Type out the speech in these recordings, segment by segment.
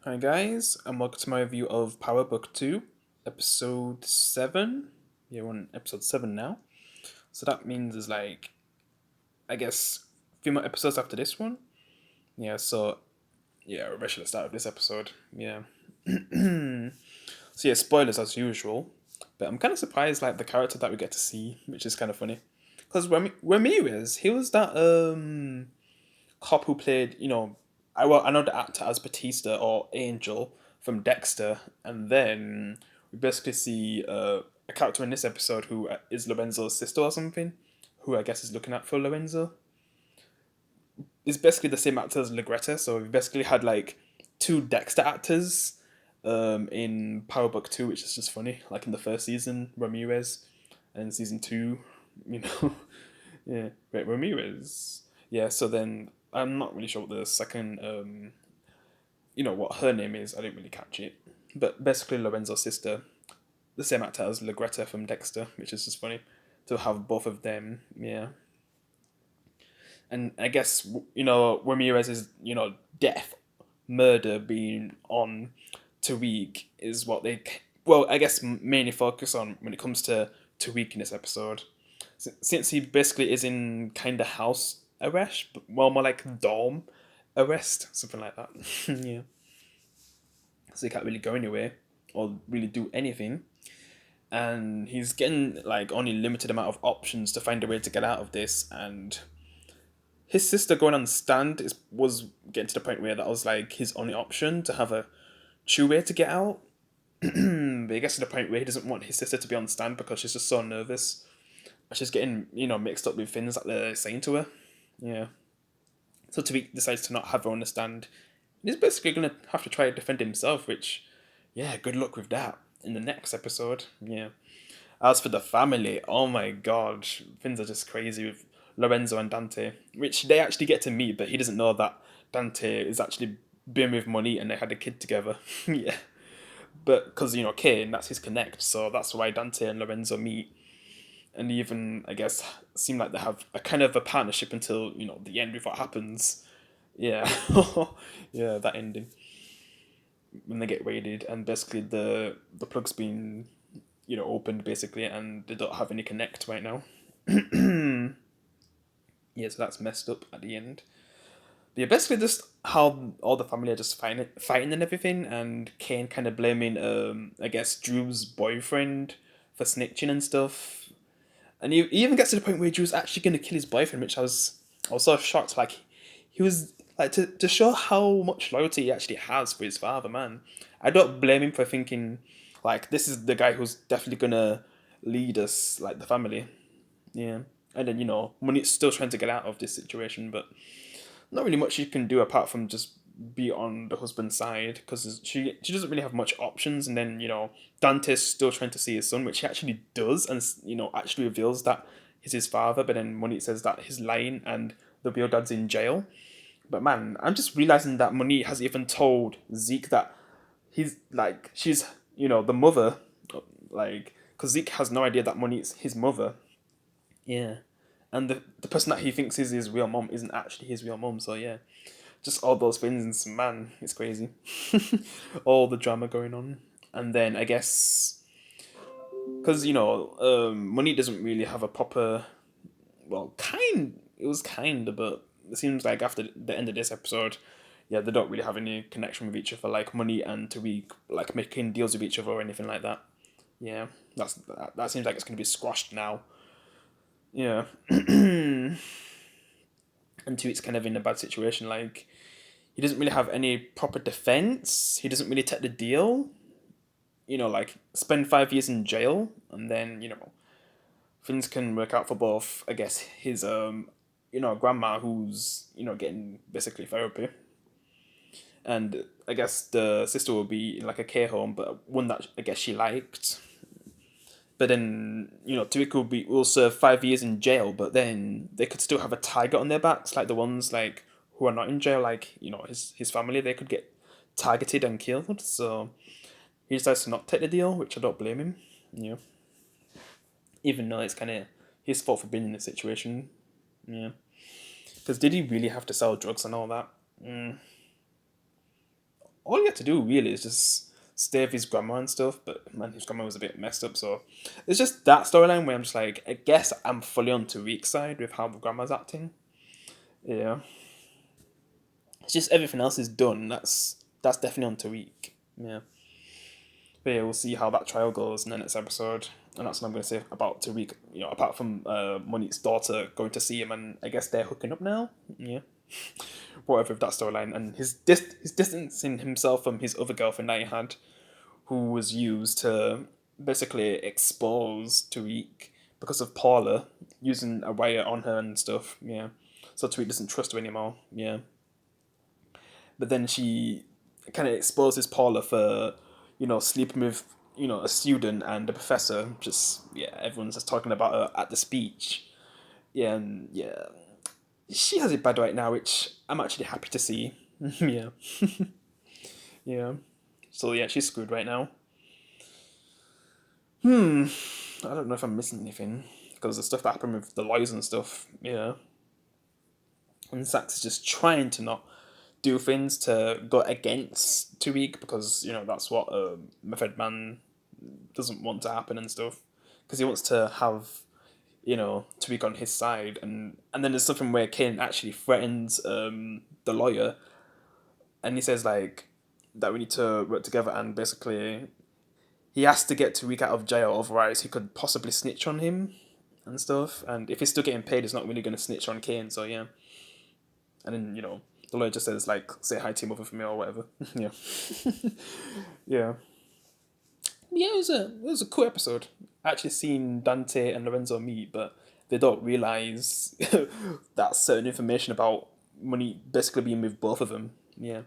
Hi guys, and welcome to my review of Power Book 2, episode 7. Yeah, we're on episode 7 now. So that means there's I guess, a few more episodes after this one. Yeah, so, yeah, we're ready to start with this episode. Yeah. So yeah, spoilers as usual. But I'm kind of surprised, the character that we get to see, which is kind of funny. Because Ramirez, he was that, cop who played, I know the actor as Batista or Angel from Dexter, and then we basically see a character in this episode who is Lorenzo's sister or something, who I guess is looking out for Lorenzo. It's basically the same actor as Legretta, so we basically had two Dexter actors in Power Book 2, which is just funny. Like in the first season, Ramirez, and season 2, you know, yeah, wait, Ramirez. Yeah, so then I'm not really sure what the second, what her name is. I didn't really catch it. But basically, Lorenzo's sister, the same actor as Legretta from Dexter, which is just funny to have both of them. Yeah, and I guess Ramirez's death, murder being on Tariq is what they I guess mainly focus on when it comes to Tariq in this episode, since he basically is in kind of house arrest, but more like dorm arrest, something like that. Yeah, so he can't really go anywhere or really do anything, and he's getting only limited amount of options to find a way to get out of this. And his sister going on stand was getting to the point where that was like his only option to have a true way to get out. But he gets to the point where he doesn't want his sister to be on stand because she's just so nervous. She's getting mixed up with things that they're saying to her. Yeah. So Tariq decides to not have her on the stand. He's basically gonna have to try to defend himself, which, yeah, good luck with that in the next episode. Yeah. As for the family, oh my god, things are just crazy with Lorenzo and Dante, which they actually get to meet, but he doesn't know that Dante is actually been with Monique and they had a kid together. Yeah. But because, Kane, that's his connect, so that's why Dante and Lorenzo meet. And even, I guess, seem like they have a kind of a partnership until, the end with what happens. Yeah. Yeah, that ending. When they get raided and basically the plug's been, opened basically and they don't have any connect right now. Yeah, so that's messed up at the end. But yeah, basically just how all the family are just fighting and everything, and Kane kind of blaming, I guess, Drew's boyfriend for snitching and stuff. And he even gets to the point where Drew's actually going to kill his boyfriend, which I was so shocked. Like, he was, to show how much loyalty he actually has for his father, man. I don't blame him for thinking, this is the guy who's definitely going to lead us, like, the family. Yeah. And then, Monique's still trying to get out of this situation, but not really much you can do apart from just be on the husband's side because she doesn't really have much options. And then Dante's still trying to see his son, which he actually does, and actually reveals that he's his father. But then Monique says that he's lying and the real dad's in jail. But man, I'm just realizing that Monique has even told Zeke that he's she's the mother, because Zeke has no idea that Monique's his mother. Yeah. And the person that he thinks is his real mom isn't actually his real mom. So yeah, just all those things, man, it's crazy. All the drama going on, and then I guess because Money doesn't really have a proper, well, it was kind, but it seems like after the end of this episode, yeah, they don't really have any connection with each other, like Money and Tariq, like making deals with each other or anything like that. Yeah, that seems like it's gonna be squashed now. Yeah. And Tariq's kind of in a bad situation. Like, he doesn't really have any proper defense. He doesn't really take the deal. Spend 5 years in jail, and then things can work out for both. I guess his grandma, who's getting basically therapy, and I guess the sister will be in like a care home, but one that I guess she liked. But then Tariq will serve 5 years in jail, but then they could still have a target on their backs, like the ones who are not in jail, like his family. They could get targeted and killed. So he decides to not take the deal, which I don't blame him. Yeah, even though it's kind of his fault for being in the situation. Yeah, because did he really have to sell drugs and all that? Mm. all he had to do really is just stay with his grandma and stuff. But man, his grandma was a bit messed up. So it's just that storyline where I'm just like, I guess I'm fully on Tariq's side with how the grandma's acting. Yeah, it's just everything else is done. That's definitely on Tariq. Yeah. But yeah, we'll see how that trial goes in the next episode. And that's what I'm going to say about Tariq. You know, apart from Monique's daughter going to see him, and I guess they're hooking up now. Yeah, whatever with that storyline, and his distancing himself from his other girlfriend that he had, who was used to basically expose Tariq because of Paula using a wire on her and stuff. Yeah, so Tariq doesn't trust her anymore. Yeah, but then she kind of exposes Paula for, sleeping with, a student and a professor. Just, yeah, everyone's just talking about her at the speech. Yeah, and yeah, she has it bad right now, which I'm actually happy to see. Yeah, yeah. So yeah, she's screwed right now. I don't know if I'm missing anything because the stuff that happened with the lawyers and stuff. Yeah, and Sax is just trying to not do things to go against Tariq because that's what Method Man doesn't want to happen and stuff because he wants to have Tariq on his side, and then there's something where Kane actually threatens the lawyer, and he says like that we need to work together, and basically he has to get Tariq out of jail, otherwise he could possibly snitch on him and stuff, and if he's still getting paid he's not really going to snitch on Kane, so yeah. And then the lawyer just says like, say hi to your mother for me or whatever. Yeah. Yeah. Yeah, it was a cool episode. Actually seeing Dante and Lorenzo meet, but they don't realize that certain information about money basically being with both of them. Yeah.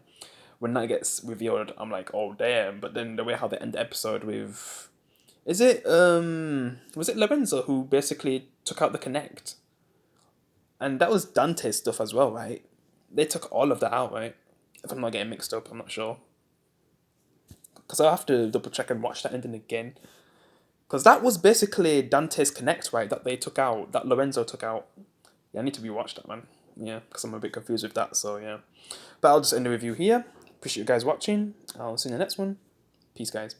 When that gets revealed, I'm like, oh damn. But then the way how they end the episode with, is it was it Lorenzo who basically took out the Connect? And that was Dante's stuff as well, right? They took all of that out, right? If I'm not getting mixed up, I'm not sure. Because I'll have to double check and watch that ending again. Because that was basically Dante's Connect, right? That they took out, that Lorenzo took out. Yeah, I need to rewatch that, man. Yeah, because I'm a bit confused with that, so yeah. But I'll just end the review here. Appreciate you guys watching. I'll see you in the next one. Peace, guys.